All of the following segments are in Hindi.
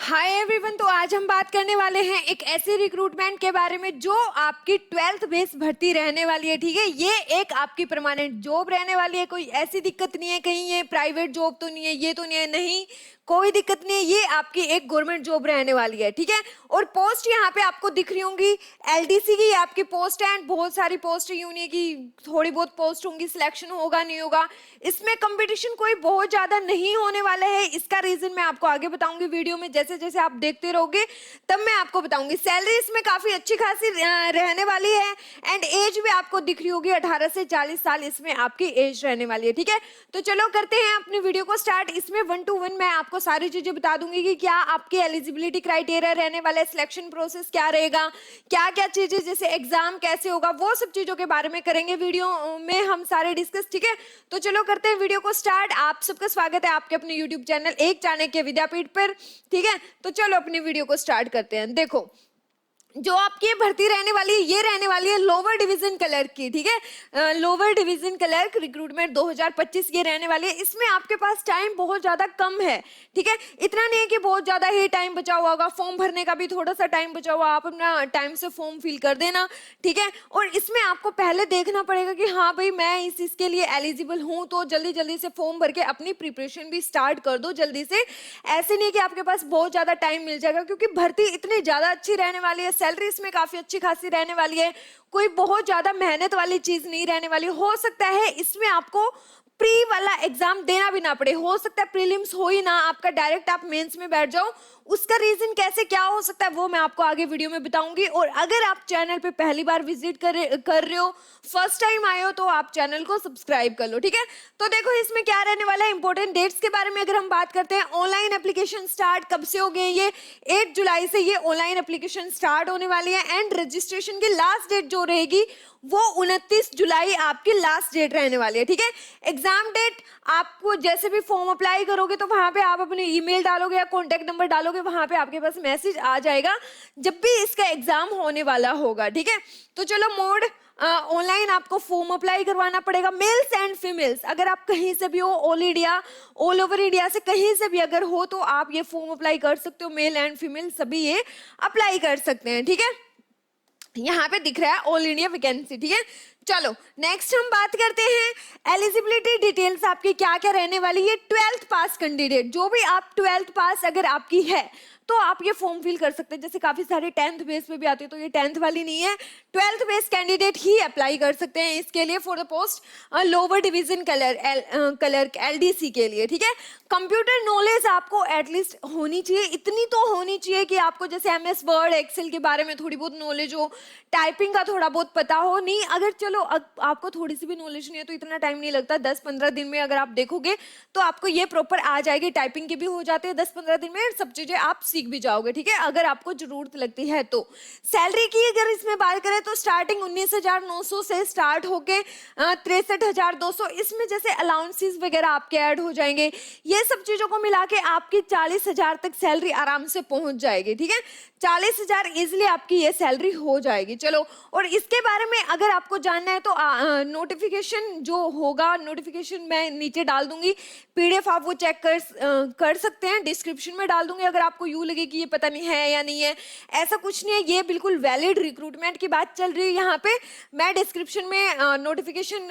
Hi everyone. तो आज हम बात करने वाले हैं एक ऐसे रिक्रूटमेंट के बारे में जो आपकी 12th बेस भर्ती रहने वाली है। ठीक है, ये एक आपकी परमानेंट जॉब रहने वाली है। कोई ऐसी दिक्कत नहीं है कहीं ये प्राइवेट जॉब तो नहीं है, ये तो नहीं है, नहीं कोई दिक्कत नहीं है, ये आपकी एक गवर्नमेंट जॉब रहने वाली है। ठीक है, और पोस्ट यहाँ पे आपको दिख रही होंगी एलडीसी की आपकी पोस्ट है एंड बहुत सारी पोस्ट यूनियन की थोड़ी बहुत पोस्ट होंगी, सिलेक्शन होगा नहीं होगा, इसमें कंपटीशन कोई बहुत ज्यादा नहीं होने वाला है। इसका रीजन मैं आपको आगे बताऊंगी वीडियो में, जैसे जैसे आप देखते रहोगे तब मैं आपको बताऊंगी। सैलरी इसमें काफी अच्छी खासी रहने वाली है एंड एज भी आपको दिख रही होगी 18 से 40 साल इसमें आपकी एज रहने वाली है। ठीक है, तो चलो करते हैं अपनी वीडियो को स्टार्ट। इसमें 1 to 1 मैं आपको सारी चीजें बता दूंगी कि क्या आपके एलिजिबिलिटी क्राइटेरिया रहने वाला है, सिलेक्शन प्रोसेस क्या रहेगा, क्या क्या चीजें जैसे एग्जाम कैसे होगा, वो सब चीजों के बारे में करेंगे वीडियो में हम सारे डिस्कस। ठीक है, तो चलो करते हैं वीडियो को स्टार्ट। आप सबका स्वागत है आपके अपने यूट्यूब चैनल एक चाणक्य विद्यापीठ पर। ठीक है, तो चलो अपनी वीडियो को स्टार्ट करते हैं। देखो, जो आपकी भर्ती रहने वाली है ये रहने वाली है लोअर डिवीजन क्लर्क की। ठीक है, लोअर डिवीजन क्लर्क रिक्रूटमेंट 2025 ये रहने वाली है। इसमें आपके पास टाइम बहुत ज्यादा कम है। ठीक है, इतना नहीं है कि बहुत ज्यादा ही टाइम बचा हुआ होगा, फॉर्म भरने का भी थोड़ा सा टाइम बचा हुआ, आप अपना टाइम से फॉर्म फिल कर देना। ठीक है, और इसमें आपको पहले देखना पड़ेगा कि हाँ भाई मैं इसके लिए एलिजिबल हूँ, तो जल्दी जल्दी से फॉर्म भर के अपनी प्रिपरेशन भी स्टार्ट कर दो जल्दी से। ऐसे नहीं कि आपके पास बहुत ज्यादा टाइम मिल जाएगा, क्योंकि भर्ती इतनी ज्यादा अच्छी रहने वाली है, सैलरी इसमें काफी अच्छी खासी रहने वाली है, कोई बहुत ज्यादा मेहनत वाली चीज नहीं रहने वाली। हो सकता है इसमें आपको प्री वाला एग्जाम देना भी ना पड़े, हो सकता है प्रीलिम्स हो ही ना, आपका डायरेक्ट आप मेंस में बैठ जाओ। उसका रीजन कैसे क्या हो सकता है वो मैं आपको आगे वीडियो में बताऊंगी। और अगर आप चैनल पे पहली बार विजिट कर रहे हो, फर्स्ट टाइम आए हो, तो आप चैनल को सब्सक्राइब कर लो। ठीक है, तो देखो इसमें क्या रहने वाला है, इंपॉर्टेंट डेट्स के बारे में अगर हम बात करते हैं, ऑनलाइन एप्लीकेशन स्टार्ट कब से हो गए, ये 8 जुलाई से ये ऑनलाइन एप्लीकेशन स्टार्ट होने वाली है एंड रजिस्ट्रेशन की लास्ट डेट जो रहेगी वो 29 जुलाई आपकी लास्ट डेट रहने वाली है। ठीक है, एग्जाम डेट आपको जैसे भी फॉर्म अप्लाई करोगे तो वहां पे आप अपने ईमेल डालोगे या कॉन्टेक्ट नंबर डालोगे, वहां पे आपके पास मैसेज आ जाएगा जब भी इसका एग्जाम होने वाला होगा। ठीक है, तो चलो मोड ऑनलाइन आपको फॉर्म अप्लाई करवाना पड़ेगा, मेल्स एंड फीमेल्स। अगर आप कहीं से भी हो, ऑल ओवर इंडिया से कहीं से भी अगर हो तो आप ये फॉर्म अप्लाई कर सकते हो, मेल एंड फीमेल सभी ये अप्लाई कर सकते हैं। ठीक है, यहाँ पे दिख रहा है ऑल इंडिया वैकेंसी। ठीक है, चलो नेक्स्ट हम बात करते हैं एलिजिबिलिटी डिटेल्स आपकी क्या क्या रहने वाली है। 12th पास कैंडिडेट, जो भी आप 12th पास अगर आपकी है तो आप ये फॉर्म फिल कर सकते हैं। जैसे काफी सारे 10th बेस पे भी आते हैं, तो ये 10th वाली नहीं है, 12th बेस कैंडिडेट ही अप्लाई कर सकते हैं इसके लिए for the post lower division clerk LDC के लिए। ठीक है, कंप्यूटर नॉलेज आपको एटलीस्ट होनी चाहिए, इतनी तो होनी चाहिए कि आपको जैसे एमएस वर्ड एक्सेल के बारे में थोड़ी बहुत नॉलेज हो, टाइपिंग का थोड़ा बहुत पता हो। नहीं अगर चलो आपको थोड़ी सी भी नॉलेज नहीं है तो इतना टाइम नहीं लगता, 10-15 दिन में अगर आप देखोगे तो आपको ये प्रॉपर आ जाएगी, टाइपिंग के भी हो जाते हैं 10-15 दिन में, सब चीजें आप सीख भी जाओगे। ठीक है, अगर आपको जरूरत लगती है तो। सैलरी की अगर इसमें बात करें तो स्टार्टिंग 19,900 से स्टार्ट होके 63,200, इसमें जैसे अलाउंसेस वगैरह आपके ऐड हो जाएंगे, ये सब चीजों को मिला के आपकी 40,000 तक सैलरी आराम से पहुंच जाएगी। ठीक है, 40,000 इजिली आपकी ये सैलरी हो जाएगी। चलो, और इसके बारे में अगर आपको जानना है तो नोटिफिकेशन जो होगा, नोटिफिकेशन मैं नीचे डाल दूंगी, पीडीएफ आप वो चेक कर सकते हैं, डिस्क्रिप्शन में डाल दूंगी। अगर आपको यूं लगे कि ये पता नहीं है या नहीं है, ऐसा कुछ नहीं है, ये बिल्कुल वैलिड रिक्रूटमेंट की बात चल रही है यहाँ पे। मैं डिस्क्रिप्शन में नोटिफिकेशन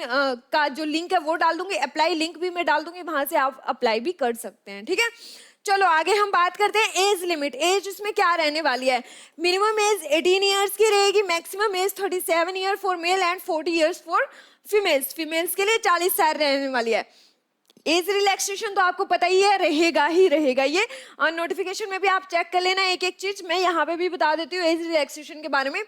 का जो लिंक है वो डाल दूंगी, अप्लाई लिंक भी मैं डाल दूंगी, वहां से आप अप्लाई भी कर सकते हैं। ठीक है, चलो आगे हम बात करते हैं एज लिमिट। एज इसमें क्या रहने वाली है, मिनिमम एज 18 ईयर्स की रहेगी, maximum age 37 year for male and 40 years for females. Females के लिए 40 साल रहने वाली है। एज रिलैक्सेशन तो आपको पता ही है, रहेगा ही रहेगा ये, और नोटिफिकेशन में भी आप चेक कर लेना एक एक चीज, मैं यहाँ पे भी बता देती हूँ एज रिलैक्सेशन के बारे में।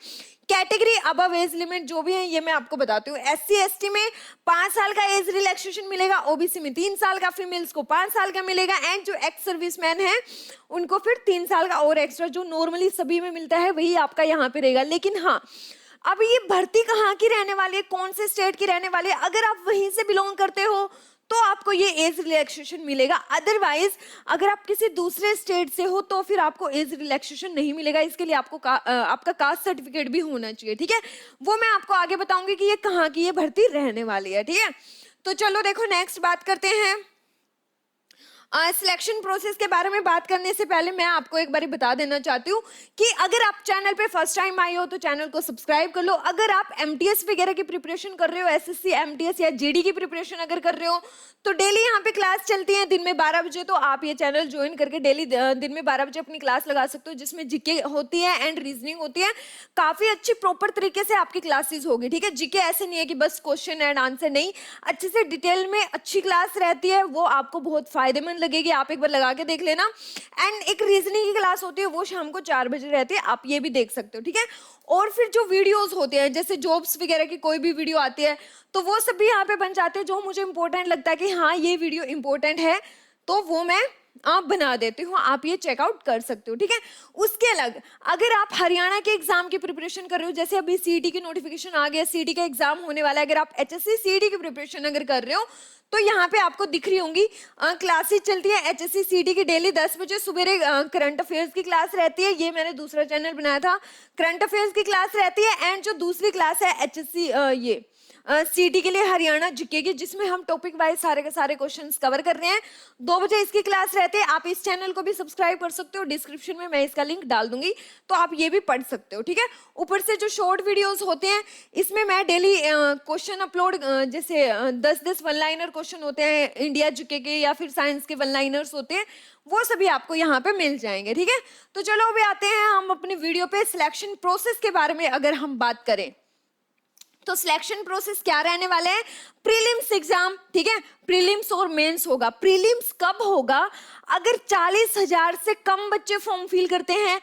कैटेगरी अबव एज लिमिट जो भी है ये मैं आपको बताती हूँ। SC ST में 5 साल का एज रिलैक्सेशन मिलेगा, ओबीसी में 3 साल का, फीमेल्स को 5 साल का मिलेगा एंड जो एक्स सर्विसमैन है उनको फिर 3 साल का और एक्स्ट्रा, जो नॉर्मली सभी में मिलता है वही आपका यहाँ पे रहेगा। लेकिन हाँ, अब ये भर्ती कहाँ की रहने वाली है, कौन से स्टेट की रहने वाली है, अगर आप वहीं से बिलोंग करते हो तो आपको ये एज रिलैक्सेशन मिलेगा। अदरवाइज अगर आप किसी दूसरे स्टेट से हो तो फिर आपको एज रिलैक्सेशन नहीं मिलेगा। इसके लिए आपको आपका कास्ट सर्टिफिकेट भी होना चाहिए। ठीक है, वो मैं आपको आगे बताऊंगी कि ये कहाँ की ये भर्ती रहने वाली है। ठीक है, तो चलो देखो नेक्स्ट बात करते हैं। सिलेक्शन प्रोसेस के बारे में बात करने से पहले मैं आपको एक बार बता देना चाहती हूँ कि अगर आप चैनल पे फर्स्ट टाइम आए हो तो चैनल को सब्सक्राइब कर लो। अगर आप एमटीएस वगैरह की प्रिपरेशन कर रहे हो, एसएससी एमटीएस या जीडी की प्रिपरेशन अगर कर रहे हो, तो डेली यहाँ पे क्लास चलती है दिन में 12 बजे, तो आप ये चैनल ज्वाइन करके डेली दिन में 12 बजे अपनी क्लास लगा सकते हो, जिसमें जीके होती है एंड रीजनिंग होती है। काफी अच्छी प्रॉपर तरीके से आपकी क्लासेस होगी, ठीक है। जीके ऐसे नहीं है कि बस क्वेश्चन एंड आंसर, नहीं, अच्छे से डिटेल में अच्छी क्लास रहती है, वो आपको बहुत फायदेमंद लगेगी, आप एक बार लगा के देख लेना। एंड एक रीजनिंग की क्लास होती है वो शाम को 4 बजे रहती है, आप ये भी देख सकते हो, ठीक है। और फिर जो वीडियोस होते हैं जैसे जॉब्स वगैरह की कोई भी वीडियो आती है तो वो सब भी यहाँ पे बन जाते हैं, जो मुझे इंपॉर्टेंट लगता है कि हाँ ये वीडियो इंपॉर्टेंट है तो वो मैं आप बना देती हूँ, आप ये चेकआउट कर सकते हो, ठीक है। उसके अलग अगर आप हरियाणा के एग्जाम की प्रिपरेशन कर रहे हो, जैसे अभी सीईटी की नोटिफिकेशन आ गया, सीईटी का एग्जाम होने वाला है, अगर आप एचएससी सीईटी की प्रिपरेशन अगर कर रहे हो तो यहाँ पे आपको दिख रही होंगी क्लासेस चलती है एचएससी सीईटी की डेली 10 बजे सुबह करंट अफेयर्स की क्लास रहती है, ये मैंने दूसरा चैनल बनाया था, करंट अफेयर्स की क्लास रहती है। एंड जो दूसरी क्लास है एचएससी ये सीटी के लिए हरियाणा जीके की, जिसमें हम टॉपिक वाइज सारे के सारे क्वेश्चंस कवर कर रहे हैं, 2 बजे इसकी क्लास रहती है। आप इस चैनल को भी सब्सक्राइब कर सकते हो, डिस्क्रिप्शन में मैं इसका लिंक डाल दूंगी तो आप ये भी पढ़ सकते हो, ठीक है। ऊपर से जो शॉर्ट वीडियोस होते हैं इसमें मैं डेली क्वेश्चन अपलोड, जैसे 10-10 वन लाइनर क्वेश्चन होते हैं इंडिया जीके के या फिर साइंस के वन लाइनर्स होते हैं, वो सभी आपको यहाँ पे मिल जाएंगे, ठीक है। तो चलो अभी आते हैं हम अपनी वीडियो पे। सिलेक्शन प्रोसेस के बारे में अगर हम बात करें तो सिलेक्शन प्रोसेस क्या रहने वाले हैं, प्रीलिम्स एग्जाम, ठीक है, प्रीलिम्स और मेंस होगा। प्रीलिम्स कब होगा, अगर 40,000 से कम बच्चे फॉर्म फिल करते हैं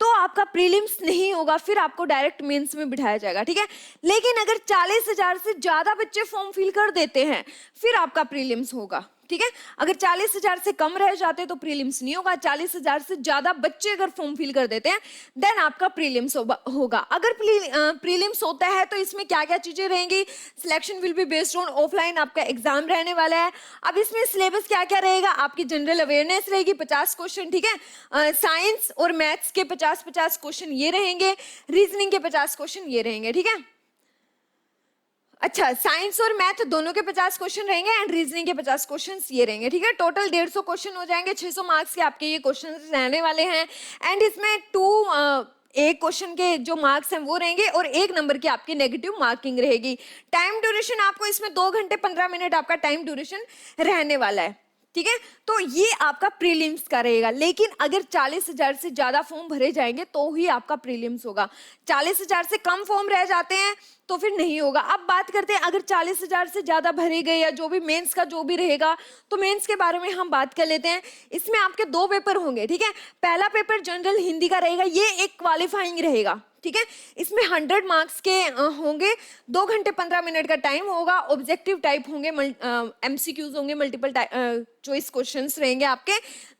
तो आपका प्रीलिम्स नहीं होगा, फिर आपको डायरेक्ट मेंस में बिठाया जाएगा, ठीक है। लेकिन अगर 40,000 से ज्यादा बच्चे फॉर्म फिल कर देते हैं फिर आपका प्रीलिम्स होगा, ठीक है। अगर 40,000 से कम रह जाते तो प्रीलिम्स नहीं होगा, 40,000 से ज्यादा बच्चे अगर फॉर्म फिल कर देते हैं देन आपका प्रीलिम्स होगा। अगर प्रीलिम्स होता है तो इसमें क्या क्या चीजें रहेंगी, selection will be based on offline आपका एग्जाम रहने वाला है। अब इसमें सिलेबस क्या क्या रहेगा, आपकी जनरल अवेयरनेस रहेगी 50 क्वेश्चन, ठीक है, साइंस और मैथ्स के 50-50 क्वेश्चन ये रहेंगे, रीजनिंग के 50 क्वेश्चन ये रहेंगे, ठीक है। अच्छा, साइंस और मैथ दोनों के 50 क्वेश्चन रहेंगे एंड रीजनिंग के 50 क्वेश्चंस ये रहेंगे, ठीक है। टोटल 150 क्वेश्चन हो जाएंगे, 600 मार्क्स के आपके ये क्वेश्चन रहने वाले हैं। एंड इसमें एक क्वेश्चन के जो मार्क्स हैं वो रहेंगे और 1 नंबर की आपकी नेगेटिव मार्किंग रहेगी। टाइम ड्यूरेशन आपको इसमें 2 घंटे 15 मिनट आपका टाइम ड्यूरेशन रहने वाला है, ठीक है। तो ये आपका प्रीलिम्स का रहेगा। लेकिन अगर 40,000 से ज्यादा फॉर्म भरे जाएंगे तो ही आपका प्रीलिम्स होगा, 40,000 से कम फॉर्म रह जाते हैं तो फिर नहीं होगा। अब बात करते हैं अगर 40,000 से ज्यादा भरे गए या जो भी मेंस का जो भी रहेगा, तो मेंस के बारे में हम बात कर लेते हैं। इसमें आपके 2 पेपर होंगे, ठीक है। पहला पेपर जनरल हिंदी का रहेगा, ये एक क्वालिफाइंग रहेगा, ठीक है। इसमें 100 मार्क्स के होंगे, 2 घंटे 15 मिनट का टाइम होगा, ऑब्जेक्टिव टाइप होंगे, एमसीक्यूज होंगे, मल्टीपल चॉइस क्वेश्चंस रहेंगे आपके।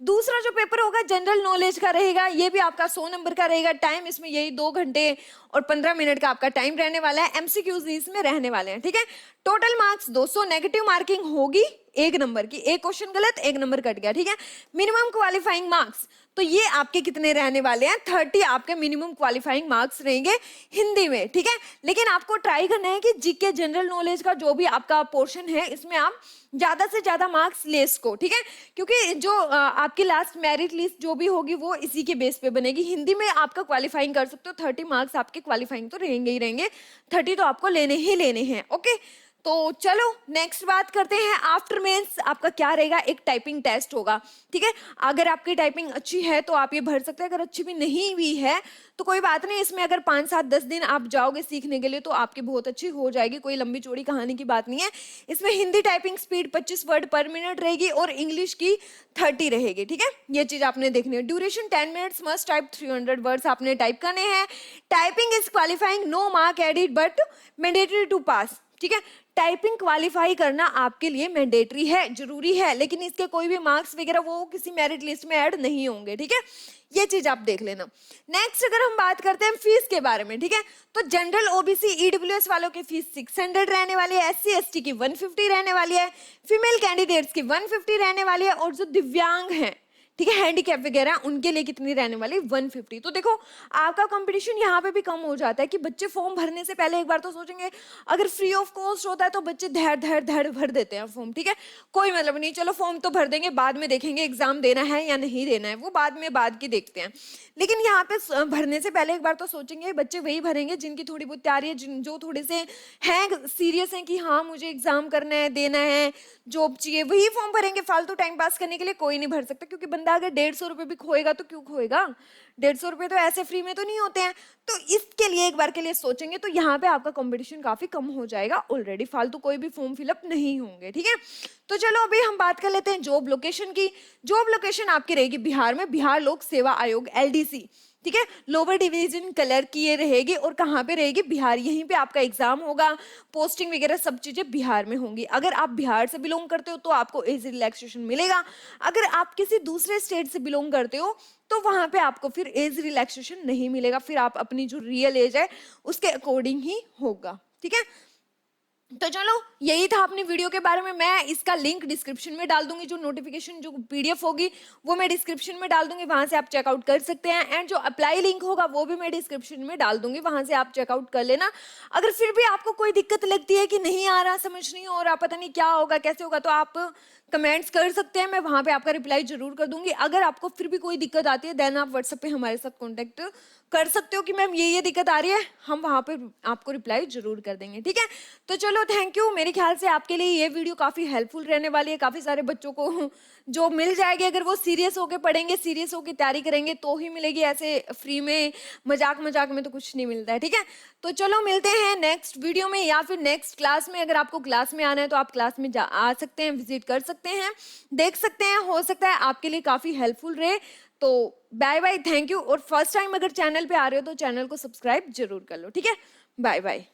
दूसरा जो पेपर होगा जनरल नॉलेज का रहेगा, ये भी आपका 100 नंबर का रहेगा, टाइम इसमें यही 2 घंटे और 15 मिनट का आपका टाइम रहने वाला है, एमसीक्यूज इसमें रहने वाले हैं, ठीक है। टोटल मार्क्स 200, नेगेटिव मार्किंग होगी 1 नंबर की, एक क्वेश्चन गलत 1 नंबर कट गया, ठीक है। मिनिमम क्वालिफाइंग मार्क्स तो ये आपके कितने रहने वाले हैं, 30 आपके मिनिमम क्वालिफाइंग मार्क्स रहेंगे हिंदी में, ठीक है। लेकिन आपको ट्राई करना है कि जीके जनरल नॉलेज का जो भी आपका पोर्शन है इसमें आप ज्यादा से ज्यादा मार्क्स ले सको, ठीक है। क्योंकि जो आपकी लास्ट मेरिट लिस्ट जो भी होगी वो इसी के बेस पे बनेगी। हिंदी में आपका क्वालिफाइंग कर सकते हो, 30 मार्क्स आपके क्वालिफाइंग तो रहेंगे ही रहेंगे, 30 तो आपको लेने ही लेने हैं, ओके। तो चलो नेक्स्ट बात करते हैं। आफ्टर मेंस आपका क्या रहेगा, एक टाइपिंग टेस्ट होगा, ठीक है। अगर आपकी टाइपिंग अच्छी है तो आप ये भर सकते हैं, अगर अच्छी भी नहीं हुई है तो कोई बात नहीं, इसमें अगर 5, 7, 10 दिन आप जाओगे सीखने के लिए तो आपकी बहुत अच्छी हो जाएगी, कोई लंबी चौड़ी कहानी की बात नहीं है। इसमें हिंदी टाइपिंग स्पीड 25 वर्ड पर मिनट रहेगी और इंग्लिश की 30 रहेगी, ठीक है। ये चीज आपने देखनी है। Duration 10 minutes, must type 300 words आपने टाइप करने हैं। Typing is qualifying, no mark added but mandatory to pass, ठीक है। टाइपिंग क्वालिफाई करना आपके लिए मैंडेटरी है, जरूरी है, लेकिन इसके कोई भी मार्क्स वगैरह वो किसी मेरिट लिस्ट में ऐड नहीं होंगे, ठीक है। ये चीज आप देख लेना। नेक्स्ट अगर हम बात करते हैं फीस के बारे में, ठीक है, तो जनरल ओबीसी ईडब्ल्यूएस वालों की फीस 600 रहने वाली है, एससी एसटी की 150 रहने वाली है, फीमेल कैंडिडेट्स की 150 रहने वाली है, और जो दिव्यांग हैं, ठीक है, हैंडीकैप वगैरह उनके लिए कितनी रहने वाली 150। तो देखो आपका कंपटीशन यहाँ पे भी कम हो जाता है कि बच्चे फॉर्म भरने से पहले एक बार तो सोचेंगे, अगर फ्री ऑफ कॉस्ट होता है तो बच्चे धड़ धड़ धड़ भर देते हैं फॉर्म, ठीक है, कोई मतलब नहीं, चलो फॉर्म तो भर देंगे, बाद में देखेंगे एग्जाम देना है या नहीं देना है, वो बाद की देखते हैं। लेकिन यहाँ पे भरने से पहले एक बार तो सोचेंगे, बच्चे वही भरेंगे जिनकी थोड़ी बहुत तैयारी है, जो थोड़े से हैं सीरियस हैं कि हाँ मुझे एग्जाम करना है, देना है, जॉब चाहिए, वही फॉर्म भरेंगे। फालतू टाइम पास करने के लिए कोई नहीं भर सकता, क्योंकि बंदा अगर 150 रुपये भी खोएगा तो क्यों खोएगा, 150 रुपये तो ऐसे फ्री में तो नहीं होते हैं। तो इसके लिए एक बार के लिए सोचेंगे तो यहाँ पे आपका कंपटीशन काफी कम हो जाएगा, ऑलरेडी फालतू कोई भी फॉर्म फिलअप नहीं होंगे, ठीक है। तो चलो अभी हम बात कर लेते हैं जॉब लोकेशन की। जॉब लोकेशन आपकी रहेगी बिहार में, बिहार लोक सेवा आयोग LDC, ठीक है, लोअर डिवीजन कलर की ये रहेगी, और कहाँ पे रहेगी, बिहार, यहीं पे आपका एग्जाम होगा, पोस्टिंग वगैरह सब चीजें बिहार में होंगी। अगर आप बिहार से बिलोंग करते हो तो आपको एज रिलैक्सेशन मिलेगा, अगर आप किसी दूसरे स्टेट से बिलोंग करते हो तो वहां पे आपको फिर एज रिलैक्सेशन नहीं मिलेगा, फिर आप अपनी जो रियल एज है उसके अकॉर्डिंग ही होगा, ठीक है। तो चलो यही था अपनी वीडियो के बारे में। मैं इसका लिंक डिस्क्रिप्शन में डाल दूंगी, जो नोटिफिकेशन जो PDF होगी वो मैं डिस्क्रिप्शन में डाल दूंगी, वहां से आप चेकआउट कर सकते हैं। एंड जो अप्लाई लिंक होगा वो भी मैं डिस्क्रिप्शन में डाल दूंगी, वहां से आप चेकआउट कर लेना। अगर फिर भी आपको कोई दिक्कत लगती है कि नहीं आ रहा, समझ नहीं हो रहा, पता नहीं क्या होगा कैसे होगा, तो आप कमेंट्स कर सकते हैं, मैं वहां पे आपका रिप्लाई जरूर कर दूंगी। अगर आपको फिर भी कोई दिक्कत आती है देन आप व्हाट्सएप पे हमारे साथ कॉन्टेक्ट कर सकते हो कि मैम ये दिक्कत आ रही है, हम वहां पे आपको रिप्लाई जरूर कर देंगे, ठीक है। तो चलो थैंक यू, मेरे ख्याल से आपके लिए ये वीडियो काफी हेल्पफुल रहने वाली है, काफी सारे बच्चों को जो मिल जाएगी, अगर वो सीरियस होकर पढ़ेंगे, सीरियस होकर तैयारी करेंगे तो ही मिलेगी, ऐसे फ्री में मजाक में तो कुछ नहीं मिलता है, ठीक है। तो चलो मिलते हैं नेक्स्ट वीडियो में या फिर नेक्स्ट क्लास में। अगर आपको क्लास में आना है तो आप क्लास में आ सकते हैं, विजिट कर सकते हैं, देख सकते हैं, हो सकता है आपके लिए काफी हेल्पफुल रहे। तो बाय बाय, थैंक यू। और फर्स्ट टाइम अगर चैनल पे आ रहे हो तो चैनल को सब्सक्राइब जरूर कर लो, ठीक है। Bye bye.